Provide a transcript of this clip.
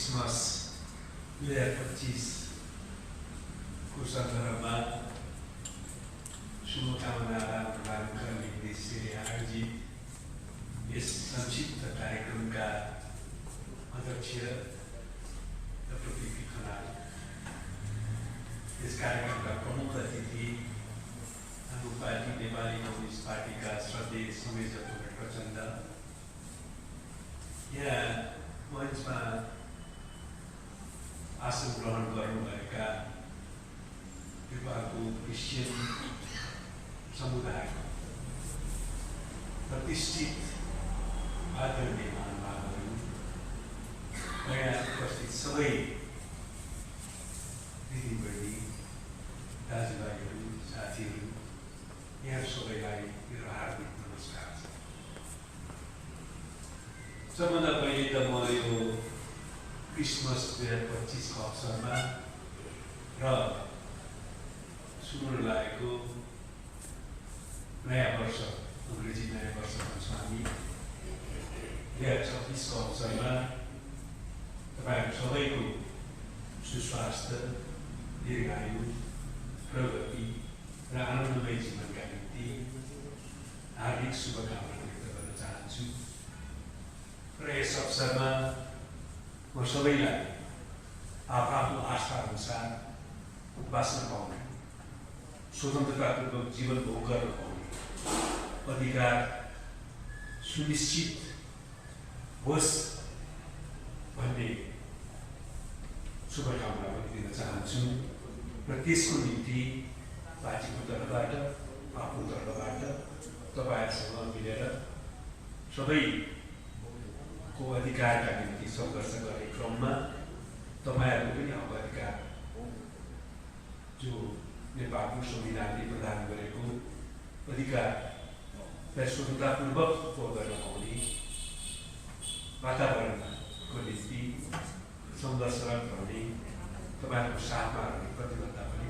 Christmas 2025 को सन्दर्भमा शुभकामना प्रदान गर्ने उद्देश्यले आयोजित यस संक्षिप्त कार्यक्रमका अध्यक्ष डाक्टर पी खनाल, यस कार्यक्रमका प्रमुख अतिथि हाम्रो पार्टी नेपाली कम्युनिस्ट पार्टीका श्रद्धेय संयोजक प्रचण्ड, यहाँ मञ्चमा आसन ग्रहण गर्नुभएका नेपालको क्रिस्चियन समुदायको प्रतिष्ठित आदरणीय महानुभावहरू, यहाँ उपस्थित सबै दिदीबहिनी, दाजुभाइहरू, साथीहरू, यहाँ सबैलाई मेरो हार्दिक नमस्कार छ। सबभन्दा पहिले त म यो क्रिसमस 2025 को अवसरमा र सुन्न लागेको नयाँ वर्ष, अङ्ग्रेजी नयाँ वर्ष भन्छौँ हामी, 2026 को अवसरमा तपाईँहरू सबैको सुस्वास्थ्य, दीर्घायु, प्रगति र आनन्दमय जीवनका निम्ति हार्दिक शुभकामना व्यक्त गर्न चाहन्छु। र यस अवसरमा म सबैलाई आफ्नो आस्था अनुसार बाँच्न पाउने, स्वतन्त्रतापूर्वक जीवन भोग गर्न पाउने अधिकार सुनिश्चित होस् भन्ने शुभकामना पनि दिन चाहन्छु। र त्यसको निम्ति पार्टीको तर्फबाट, आफ्नो तर्फबाट तपाईँहरूसँग मिलेर सबैको अधिकारका निम्ति सङ्घर्ष गर्ने क्रममा तपाईँहरूको पनि अब अधिकार जो नेपालको संविधानले प्रदान गरेको अधिकारलाई स्वतन्त्रतापूर्वक उपभोग गर्न पाउने वातावरणको निम्ति सङ्घर्षरत रहने, तपाईँहरूको साथमा रहने प्रतिबद्धता पनि